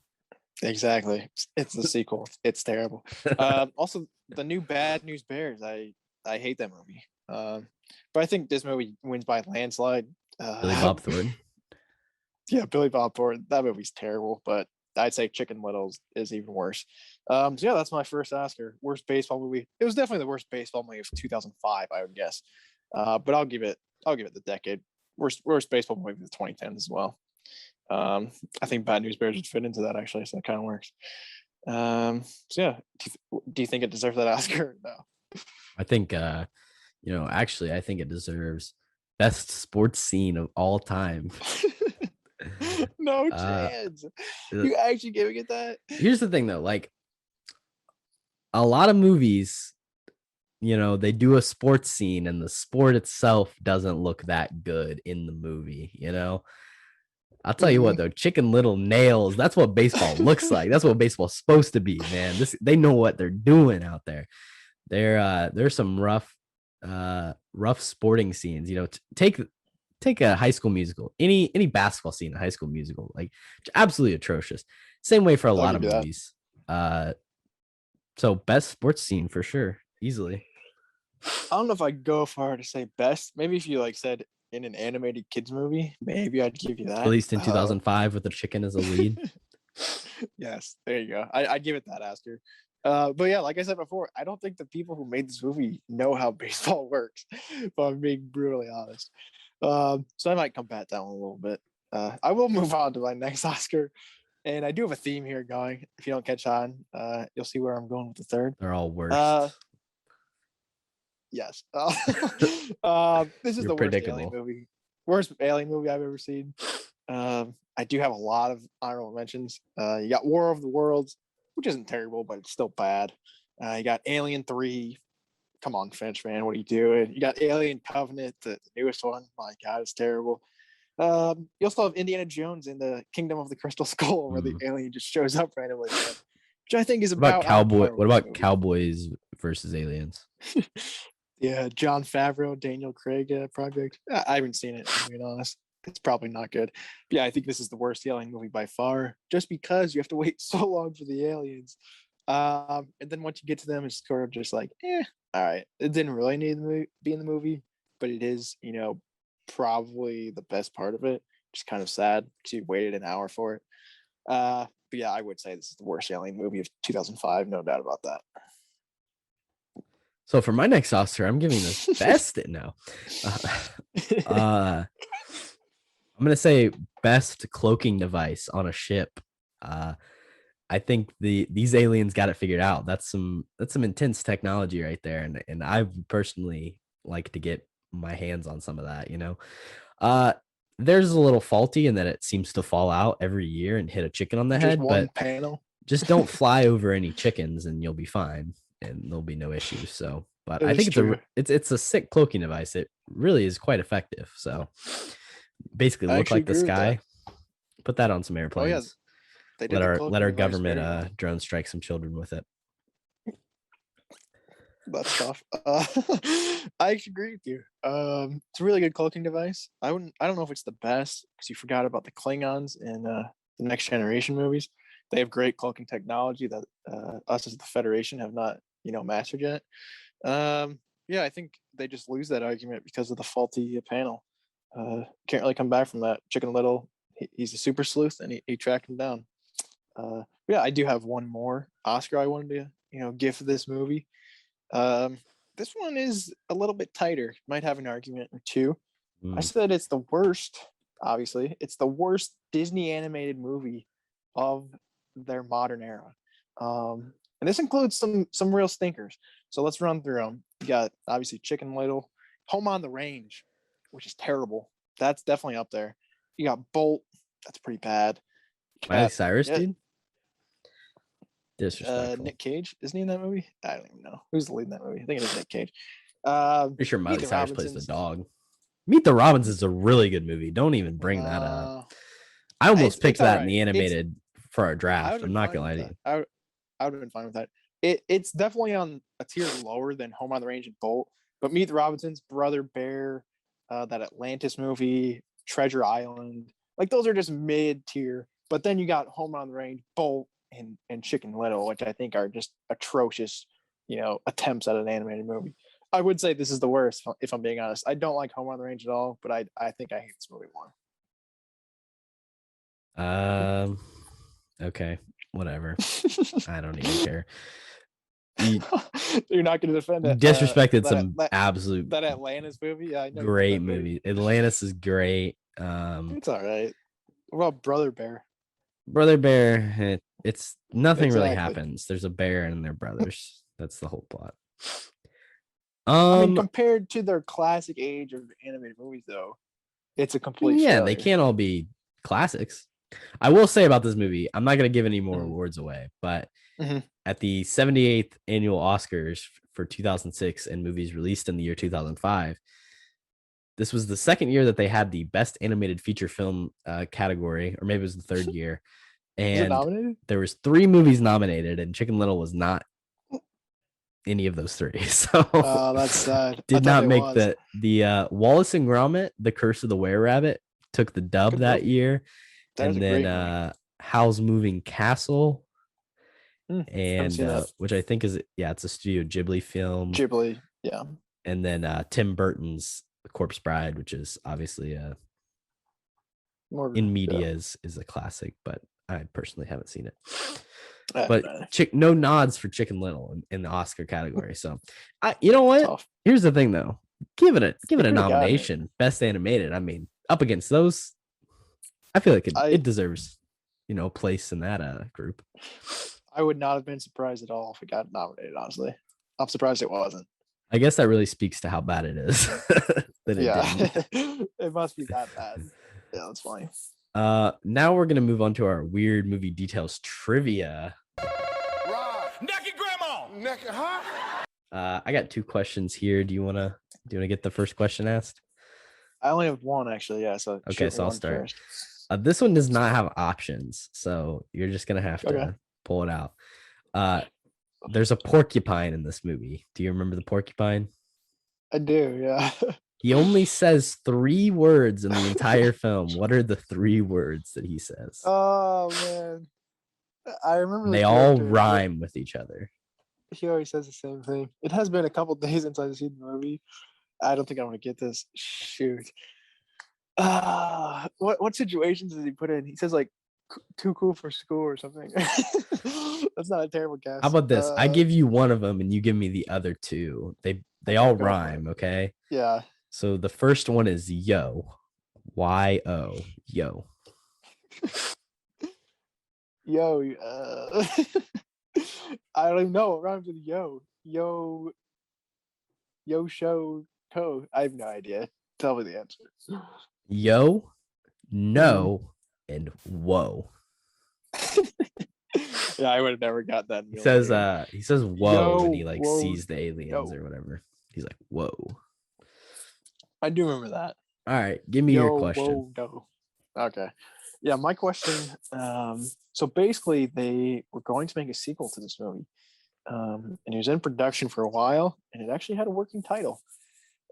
Exactly. It's the sequel. It's terrible. Also, the new Bad News Bears. I hate that movie. But I think this movie wins by a landslide. Billy Bob Thornton. Yeah, Billy Bob Thornton. That movie's terrible, but I'd say Chicken Little is even worse. So yeah, that's my first Oscar. Worst baseball movie. It was definitely the worst baseball movie of 2005, I would guess. But I'll give it the decade. Worst baseball movie of the 2010s as well. I think Bad News Bears would fit into that actually, so that kind of works. So yeah, do you think it deserves that Oscar? No. I think actually I think it deserves best sports scene of all time. No chance. You actually giving it that? Here's the thing though, like a lot of movies, they do a sports scene and the sport itself doesn't look that good in the movie, I'll tell you what though, Chicken Little nails. That's what baseball looks like. That's what baseball's supposed to be, man. They know what they're doing out there. There's some rough sporting scenes. Take a High School Musical, any basketball scene in High School Musical, like absolutely atrocious. Same way for a lot of movies. So best sports scene for sure, easily. I don't know if I'd go far to say best. Maybe if you like said in an animated kids movie, maybe I'd give you that. Released in 2005 with the chicken as a lead. Yes, there you go. I'd give it that, Oscar. But yeah, like I said before, I don't think the people who made this movie know how baseball works, if I'm being brutally honest. So I might combat that one a little bit. I will move on to my next Oscar. And I do have a theme here going. If you don't catch on, you'll see where I'm going with the third. They're all worst. Yes. This is You're the worst alien movie. Worst alien movie I've ever seen. I do have a lot of honorable mentions. You got War of the Worlds, which isn't terrible, but it's still bad. You got Alien 3. Come on, Finch, man. What are you doing? You got Alien Covenant, the newest one. My God, it's terrible. You also have Indiana Jones in the Kingdom of the Crystal Skull, where the alien just shows up randomly, which I think is about Cowboy. What about Cowboys versus Aliens? Yeah, John Favreau, Daniel Craig project. I haven't seen it, to be honest. It's probably not good. But yeah, I think this is the worst alien movie by far, just because you have to wait so long for the aliens. And then once you get to them, it's sort of just like, all right. It didn't really need to be in the movie, but it is, probably the best part of it. Just kind of sad because you waited an hour for it. But yeah, I would say this is the worst alien movie of 2005, no doubt about that. So for my next Oscar, I'm giving this best no. I'm gonna say best cloaking device on a ship. I think these aliens got it figured out. That's some intense technology right there, and I personally like to get my hands on some of that. There's a little faulty in that it seems to fall out every year and hit a chicken on the head, but panel. Just don't fly over any chickens and you'll be fine, and there'll be no issues. So, but I think it's a sick cloaking device. It really is quite effective. So, basically, look like the sky. Put that on some airplanes. Oh, yeah. Let our government drone strike some children with it. That's tough. I actually agree with you. It's a really good cloaking device. I don't know if it's the best because you forgot about the Klingons in the Next Generation movies. They have great cloaking technology that us as the Federation have not, mastered yet. Yeah, I think they just lose that argument because of the faulty panel. Can't really come back from that. Chicken Little, he's a super sleuth, and he tracked him down. Yeah, I do have one more Oscar I wanted to, give this movie. This one is a little bit tighter. Might have an argument or two. I said it's the worst. Obviously, it's the worst Disney animated movie of their modern era. And this includes some real stinkers. So let's run through them. You got obviously Chicken Little, Home on the Range, which is terrible. That's definitely up there. You got Bolt. That's pretty bad. Miley Cyrus, dude. Disrespectful. Nick Cage, isn't he in that movie? I don't even know who's the lead in that movie. I think it is Nick Cage. Pretty sure Miley Cyrus plays the dog. Meet the Robinsons is a really good movie. Don't even bring that up. I almost picked that in the animated for our draft. I'm not gonna lie to you. I would have been fine with that. It's definitely on a tier lower than Home on the Range and Bolt, but Meet the Robinsons, Brother Bear, that Atlantis movie, Treasure Island, like those are just mid tier But then you got Home on the Range, Bolt, and Chicken Little, which I think are just atrocious, attempts at an animated movie. I would say this is the worst, if I'm being honest. I don't like Home on the Range at all, but I think I hate this movie more. Okay, whatever. I don't even care. You're not going to defend it. Disrespected some absolute that Atlantis movie. Yeah, I know great movie. Atlantis is great. It's all right. What about Brother Bear? Brother Bear, it's nothing really happens. There's a bear and they're brothers. That's the whole plot. I mean, compared to their classic age of animated movies, though, it's a complete failure. They can't all be classics. I will say about this movie, I'm not going to give any more awards away, but at the 78th annual Oscars for 2006 and movies released in the year 2005, this was the second year that they had the best animated feature film category, or maybe it was the third year. And there was 3 movies nominated, and Chicken Little was not any of those 3. So that's sad. Did not make the Wallace and Gromit, The Curse of the Were-Rabbit, took the dub that year. And then Howl's Moving Castle, and which I think is it's a Studio Ghibli film. Ghibli, yeah. And then Tim Burton's Corpse Bride, which is obviously in media is a classic, but I personally haven't seen it. But no nods for Chicken Little in the Oscar category. So, you know what? Tough. Here's the thing, though. Give it a nomination, best animated. I mean, up against those, I feel like it deserves, a place in that group. I would not have been surprised at all if it got nominated. Honestly, I'm surprised it wasn't. I guess that really speaks to how bad it is. It must be that bad. Yeah, that's funny. Now we're gonna move on to our weird movie details trivia. Naked grandma. Naked, huh? I got 2 questions here. Do you wanna get the first question asked? I only have one actually. Yeah. So okay, so I'll start. This one does not have options, so you're just gonna have to pull it out. There's a porcupine in this movie. Do you remember the porcupine? I do. Yeah. He only says 3 words in the entire film. What are the 3 words that he says? Oh man, I remember. They all rhyme with each other. He always says the same thing. It has been a couple days since I've seen the movie. I don't think I'm gonna get this. Shoot. What situations does he put in? He says like too cool for school or something. That's not a terrible guess. How about this? I give you one of them and you give me the other 2. They all rhyme, okay? Yeah. So the first one is yo. Y-O. Yo. Yo. I don't even know what rhymes with yo. Yo show co. I have no idea. Tell me the answer. Yo, no, and whoa. Yeah, I would have never got that. He says whoa when he sees the aliens or whatever. He's like, whoa. I do remember that. All right, give me your question. Whoa, no. Okay. Yeah, my question. So basically, they were going to make a sequel to this movie, and it was in production for a while, and it actually had a working title.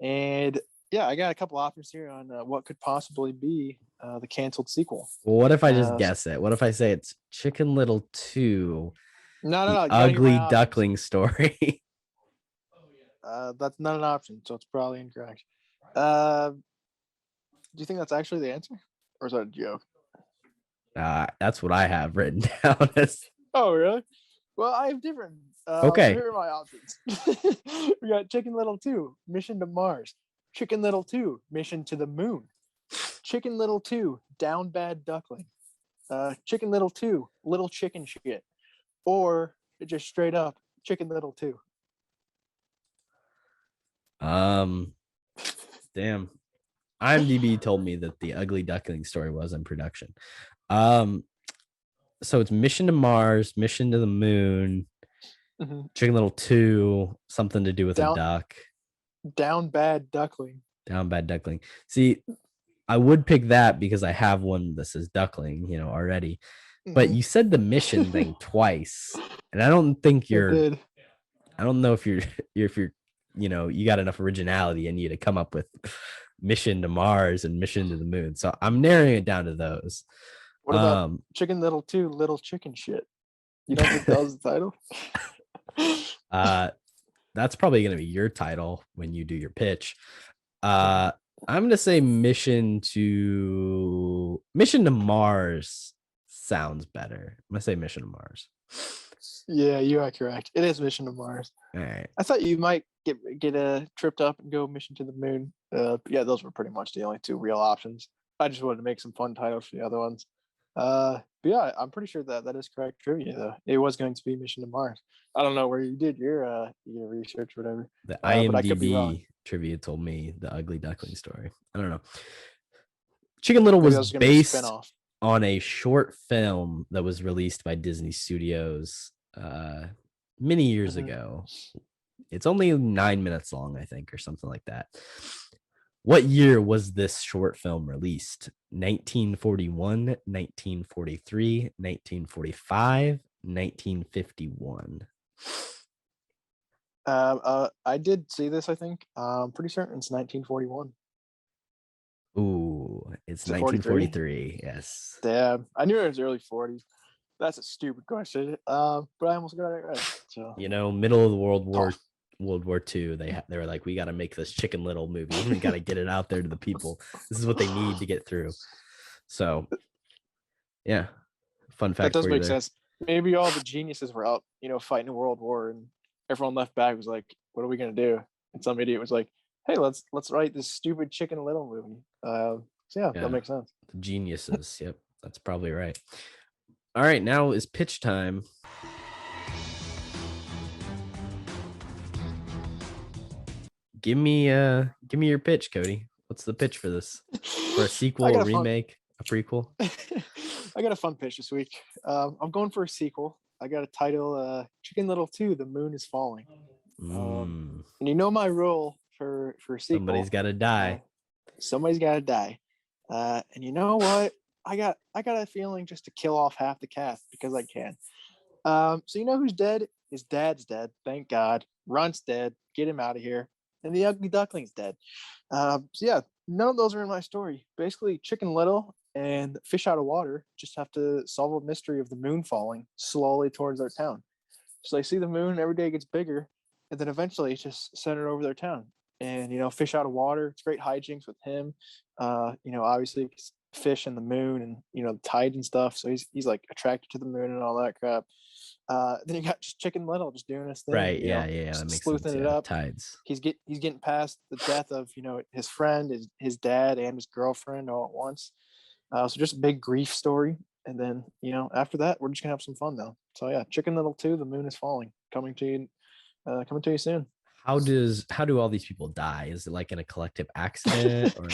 And yeah, I got a couple options here on what could possibly be the canceled sequel. Well, what if I just guess it? What if I say it's Chicken Little 2? No. Ugly Duckling Story. That's not an option, so it's probably incorrect. Do you think that's actually the answer, or is that a joke? That's what I have written down. Oh, really? Well, I have different. Okay. Here are my options. We got Chicken Little 2, Mission to Mars. Chicken Little 2, Mission to the Moon. Chicken Little 2, Down Bad Duckling. Chicken Little 2, Little Chicken Shit. Or just straight up Chicken Little 2. Damn. IMDb told me that the Ugly Duckling Story was in production. So it's Mission to Mars, Mission to the Moon, Chicken Little 2, something to do with a duck. Down Bad Duckling. Down Bad Duckling. See, I would pick that because I have one that says Duckling, already. But you said the mission thing twice, and I don't think I don't know if you're you got enough originality in you to come up with Mission to Mars and Mission to the Moon. So I'm narrowing it down to those. What about Chicken Little 2, Little Chicken Shit? You don't think that was the title? That's probably going to be your title when you do your pitch. I'm going to say Mission to Mars sounds better. I'm going to say Mission to Mars. Yeah, you are correct. It is Mission to Mars. All right. I thought you might get tripped up and go Mission to the Moon. Yeah, those were pretty much the only two real options. I just wanted to make some fun titles for the other ones. But yeah, I'm pretty sure that is correct trivia, though. It was going to be Mission to Mars. I don't know where you did your research or whatever. The but I could be wrong. IMDb trivia told me the Ugly Duckling story. I don't know. Chicken Little was based on a short film that was released by Disney Studios many years ago. It's only 9 minutes long, I think, or something like that. What year was this short film released? 1941, 1943, 1945, 1951. I did see this, I think. I'm pretty certain it's 1941. Ooh, it's 1943. Yes. Damn. I knew it was early 40s. That's a stupid question. But I almost got it right. So middle of the World War II, they were like, we got to make this Chicken Little movie. We got to get it out there to the people. This is what they need to get through. So, yeah, fun fact. That does make sense. Maybe all the geniuses were out, fighting a world war, and everyone left back was like, "What are we gonna do?" And some idiot was like, "Hey, let's write this stupid Chicken Little movie." So yeah, that makes sense. The geniuses. Yep, that's probably right. All right, now is pitch time. Give me your pitch, Kody. What's the pitch for this? For a sequel, a remake, a prequel? I got a fun pitch this week. I'm going for a sequel. I got a title, Chicken Little 2, The Moon is Falling. And my rule for a sequel. Somebody's got to die. Somebody's got to die. And you know what? I got a feeling just to kill off half the cast because I can. So you know who's dead? His dad's dead. Thank God. Runt's dead. Get him out of here. And the Ugly Duckling's dead. So yeah, none of those are in my story. Basically, Chicken Little and Fish Out of Water just have to solve a mystery of the moon falling slowly towards their town. So they see the moon, every day gets bigger, and then eventually it's just centered over their town. And Fish Out of Water, it's great hijinks with him. Obviously fish and the moon and the tide and stuff. So he's like attracted to the moon and all that crap. Then you got just Chicken Little just doing his thing. Right. Yeah. That makes sleuthing sense. it up. Tides. He's getting past the death of his friend, his dad, and his girlfriend all at once. So just a big grief story. And then after that, we're just gonna have some fun though. So yeah, Chicken Little 2, The Moon is Falling, coming to you soon. How do all these people die? Is it like in a collective accident or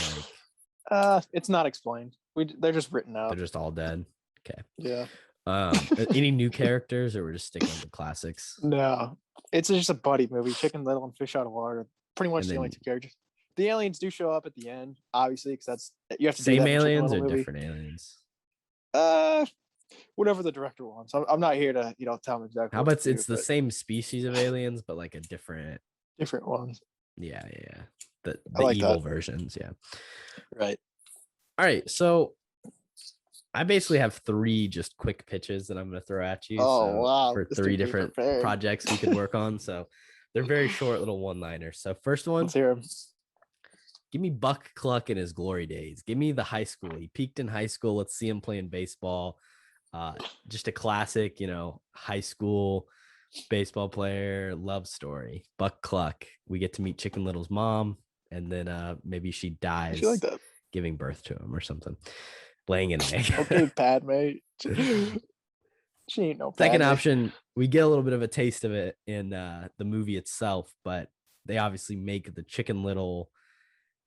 like? It's not explained. They're just written out. They're just all dead. Okay. Yeah. Any new characters, or we're just sticking with the classics? No, it's just a buddy movie. Chicken Little and Fish Out of Water, pretty much the only two characters. The aliens do show up at the end, obviously, because you have to same aliens or different aliens. Whatever the director wants. I'm not here to tell him exactly. How about it's the same species of aliens, but like a different ones. Yeah. The like evil versions. Yeah. Right. All right. So I basically have 3 just quick pitches that I'm going to throw at you. Wow. For 3 different projects we could work on. So they're very short little one-liners. So first one, let's hear 'em. Give me Buck Cluck in his glory days. Give me the high school. He peaked in high school. Let's see him playing baseball. Just a classic, high school baseball player love story. Buck Cluck. We get to meet Chicken Little's mom, and then maybe she dies giving birth to him or something. Laying an egg. Okay, Padme. She ain't no Padme. Second option, we get a little bit of a taste of it in the movie itself, but they obviously make the Chicken Little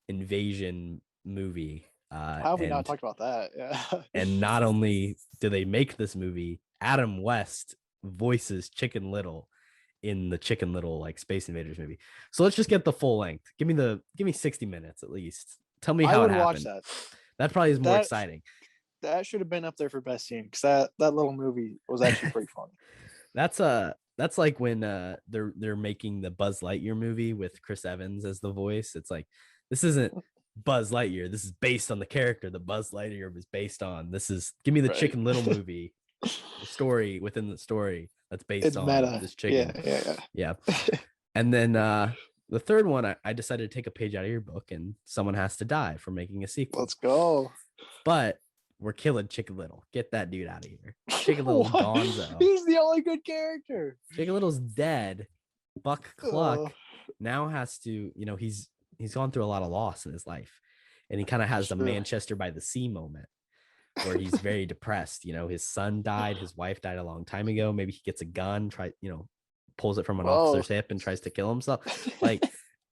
invasion movie. How have we not talked about that? Yeah. And not only do they make this movie, Adam West voices Chicken Little in the Chicken Little like Space Invaders movie. So let's just get the full length. Give me 60 minutes at least. Tell me how it happened. Watch that. That probably is more exciting. That should have been up there for best scene because that little movie was actually pretty fun. That's like when they're making the Buzz Lightyear movie with Chris Evans as the voice. It's like this isn't Buzz Lightyear. This is based on the character that Buzz Lightyear was based on. Give me the Right. Chicken Little movie, the story within the story that's based It's on meta. this chicken. Yeah. And then the third one, I decided to take a page out of your book, and someone has to die for making a sequel. Let's go. But we're killing Chicken Little. Get that dude out of here. Chicken Little's What? gonzo. He's the only good character. Chicken Little's dead. Buck Cluck now has to, he's gone through a lot of loss in his life, and he kind of has the Manchester by the Sea moment where he's very depressed. His son died, his wife died a long time ago. Maybe he gets a gun, pulls it from an officer's hip and tries to kill himself. Like,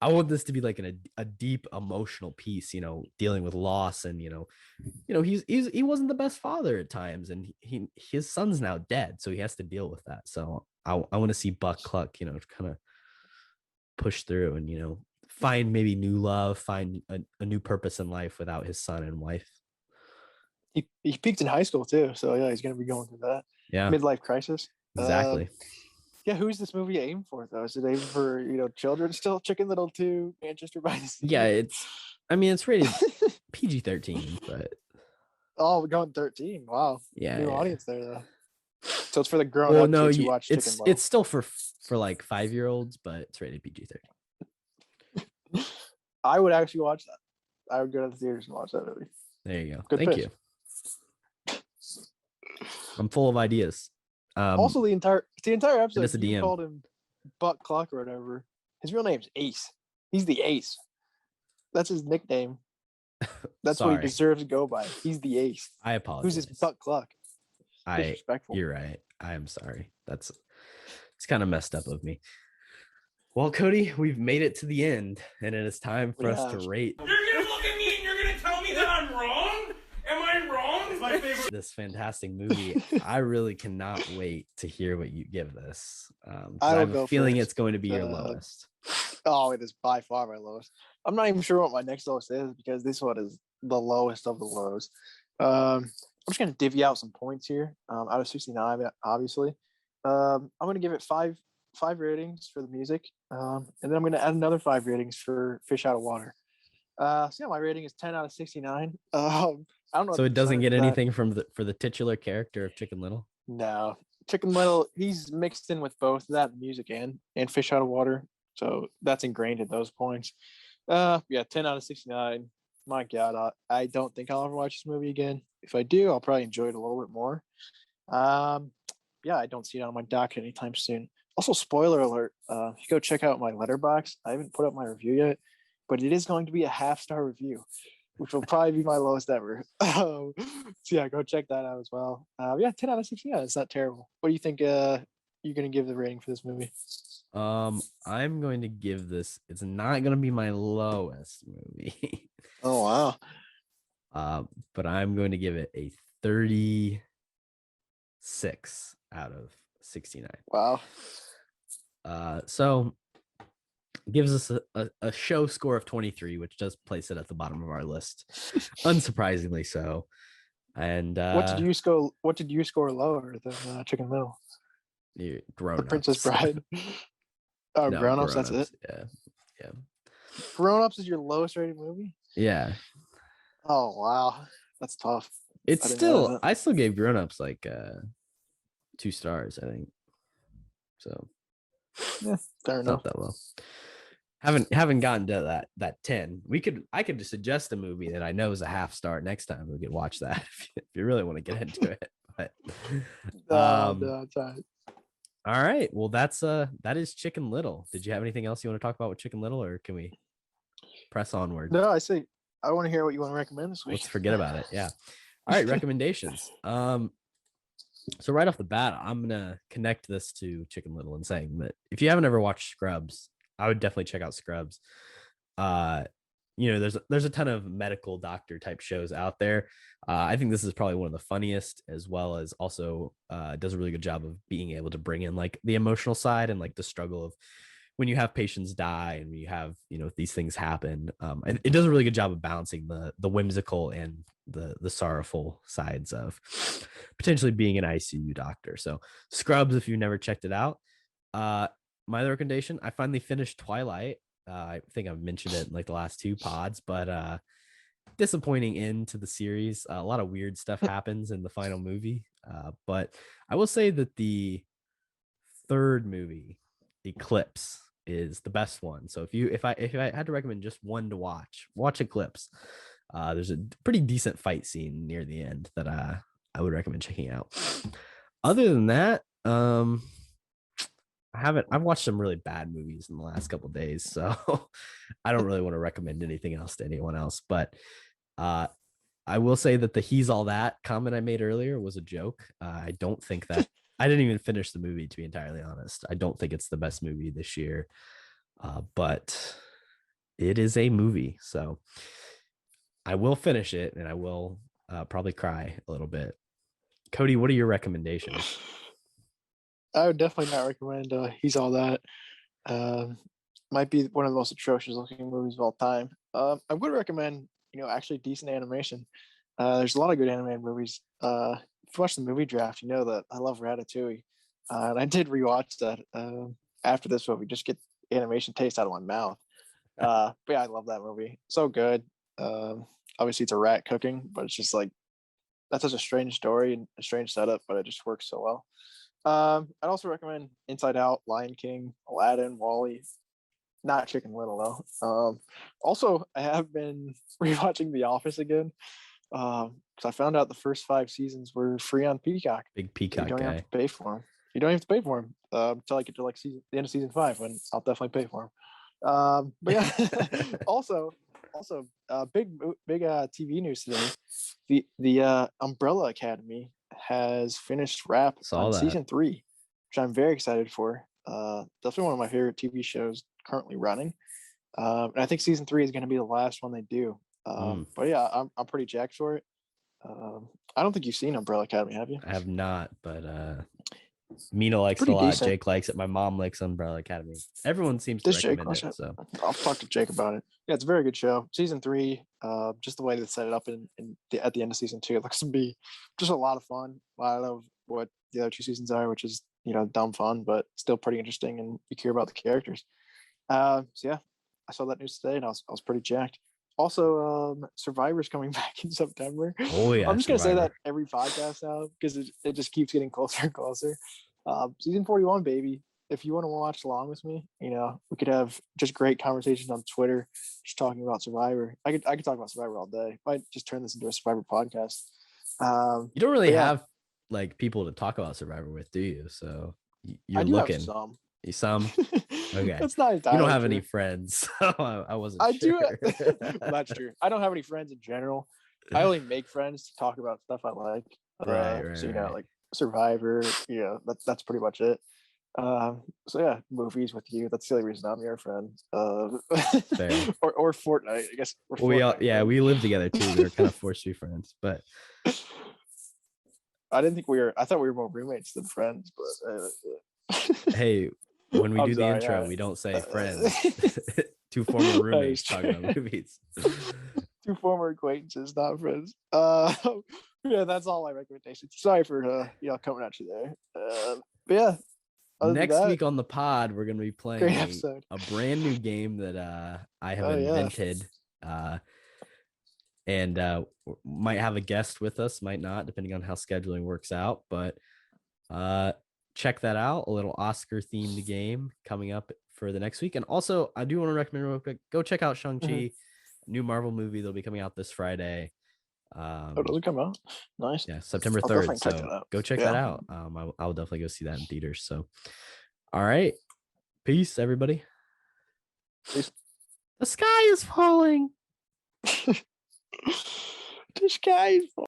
I want this to be like a deep emotional piece, dealing with loss, and he wasn't the best father at times, and his son's now dead, so he has to deal with that. So I want to see Buck Cluck, kind of push through and find maybe new love, find a new purpose in life without his son and wife. He peaked in high school too, so yeah, he's gonna be going through that. Yeah, midlife crisis. Exactly. Yeah, who's this movie aimed for though? Is it aimed for children still? Chicken Little 2, Manchester by the Sea. Yeah, it's rated PG-13, but we're going 13. Wow. Yeah, new audience there though. So it's for the grown well, up no, kids who watch Chicken Little. it's still for like 5-year-olds, but it's rated PG-13. I would actually watch that. I would go to the theaters and watch that movie. There you go. Good Thank pitch. you. I'm full of ideas. Also, the entire episode, it's a you DM. called him Buck Clock or whatever. His real name's Ace. He's the Ace. That's his nickname. That's what he Sorry. deserves to go by. He's the Ace. I apologize. Who's his Buck Clock? Disrespectful. You're right. I am sorry. It's kind of messed up of me. Well, Kody, we've made it to the end, and it is time for us to rate. You're gonna look at me and you're gonna tell me that I'm wrong? Am I wrong? It's my favorite. This fantastic movie. I really cannot wait to hear what you give this. I I have will a feeling first. it's going to be your lowest. Oh, it is by far my lowest. I'm not even sure what my next lowest is because this one is the lowest of the lows. I'm just gonna divvy out some points here. Out of 69, obviously. I'm gonna give it five ratings for the music, and then I'm gonna add another 5 ratings for Fish Out of Water. So yeah, my rating is 10 out of 69. I don't know. So it doesn't get anything for the titular character of Chicken Little? No, Chicken Little. He's mixed in with both that music and Fish Out of Water, so that's ingrained in those points. Yeah, 10 out of 69. My God, I don't think I'll ever watch this movie again. If I do, I'll probably enjoy it a little bit more. Yeah, I don't see it on my docket anytime soon. Also, spoiler alert, if you go check out my Letterboxd, I haven't put up my review yet, but it is going to be a 5-star review, which will probably be my lowest ever. So yeah, go check that out as well. Yeah, 10 out of 16. Yeah, it's not terrible. What do you think you're going to give the rating for this movie? I'm going to give this, it's not going to be my lowest movie. Oh, wow. But I'm going to give it a 36 out of 69. Wow. So gives us a show score of 23, which does place it at the bottom of our list, unsurprisingly so. And what did you score lower than Chicken Little? Grown The Princess Bride. Oh, No, Grown Ups, that's it. Yeah. Grown Ups is your lowest rated movie? Yeah. Oh, wow. That's tough. It's I didn't know that. I still gave Grown Ups like 2 stars, I think. So Yeah, fair it's enough. not that low. Haven't gotten to that 10. I could just suggest a movie that I know is a 0.5 star next time. We could watch that if you really want to get into it. But No, it's all right. all right. Well, that is Chicken Little. Did you have anything else you want to talk about with Chicken Little, or can we press onward? No, I say I want to hear what you want to recommend this week. Let's forget about it. Yeah. All right. Recommendations. So right off the bat, I'm gonna connect this to Chicken Little and saying that if you haven't ever watched Scrubs, I would definitely check out Scrubs. There's a ton of medical doctor type shows out there. I think this is probably one of the funniest, as well as also does a really good job of being able to bring in like the emotional side and like the struggle of when you have patients die and you have these things happen. And it does a really good job of balancing the whimsical and the sorrowful sides of potentially being an ICU doctor. So Scrubs, if you've never checked it out. My other recommendation, I finally finished Twilight. I think I've mentioned it in like the last 2 pods, but disappointing end to the series. A lot of weird stuff happens in the final movie. But I will say that the third movie, Eclipse, is the best one. So if I had to recommend just one to watch Eclipse. There's a pretty decent fight scene near the end that I would recommend checking out. Other than that, I've watched some really bad movies in the last couple of days, so I don't really want to recommend anything else to anyone else. But I will say that the "he's all that" comment I made earlier was a joke. I don't think that I didn't even finish the movie, to be entirely honest. I don't think it's the best movie this year, but it is a movie, so I will finish it, and I will probably cry a little bit. Kody, what are your recommendations? I would definitely not recommend He's All That. Might be one of the most atrocious looking movies of all time. I would recommend, actually decent animation. There's a lot of good animated movies. If you watch the movie draft, you know that I love Ratatouille. And I did rewatch that after this movie, just get animation taste out of my mouth. But yeah, I love that movie. So good. Obviously, it's a rat cooking, but it's just like, that's such a strange story and a strange setup, but it just works so well. I'd also recommend Inside Out, Lion King, Aladdin, Wall-E. Not Chicken Little though. Also, I have been rewatching The Office again because I found out the first 5 seasons were free on Peacock. Big Peacock you don't guy. have to pay for them. You don't have to pay for them until I get to the end of season 5, when I'll definitely pay for them. But yeah, also, big TV news today. The Umbrella Academy has finished wrap on season 3, which I'm very excited for. Definitely one of my favorite TV shows currently running. And I think season 3 is going to be the last one they do. But yeah, I'm pretty jacked for it. I don't think you've seen Umbrella Academy, have you? I have not, but Mina likes Pretty it a lot. decent. Jake likes it. My mom likes Umbrella Academy. Everyone seems to recommend it. So I'll talk to Jake about it. Yeah, it's a very good show. Season 3, just the way they set it up at the end of season 2, it looks to be just a lot of fun. I love what the other 2 seasons are, which is dumb fun, but still pretty interesting, and you care about the characters. So yeah, I saw that news today, and I was pretty jacked. Also, Survivor's coming back in September. Oh yeah, I'm just gonna say Survivor. that every podcast now because it just keeps getting closer and closer. Season 41, baby. If you want to watch along with me, we could have just great conversations on Twitter, just talking about Survivor. I could talk about Survivor all day. Might just turn this into a Survivor podcast. You don't really have like people to talk about Survivor with, do you? So you're looking. Have some. Some? Okay. That's not entirely You don't have true. any friends, so I wasn't I sure. do. That's true. I don't have any friends in general. I only make friends to talk about stuff I like. Right. So like Survivor. That's pretty much it. So yeah, movies with you. That's the only reason I'm your friend. Fair. or Fortnite. I guess. We live together too. We were kind of forced to be friends, but I didn't think we were. I thought we were more roommates than friends. But hey, when we do the intro, yeah. we don't say friends. 2 former roommates talking about movies. 2 former acquaintances, not friends. Yeah, that's all my recommendations. Sorry for coming at you there. But yeah. Next week on the pod, we're going to be playing a brand new game that I have invented. And might have a guest with us, might not, depending on how scheduling works out. But check that out. A little Oscar-themed game coming up for the next week. And also, I do want to recommend real quick, go check out Shang-Chi, new Marvel movie. They'll be coming out this Friday. Does it come out? Nice. Yeah, September 3rd. So go check that out. I'll definitely go see that in theaters. So, all right. Peace, everybody. Peace. The sky is falling. The sky is falling.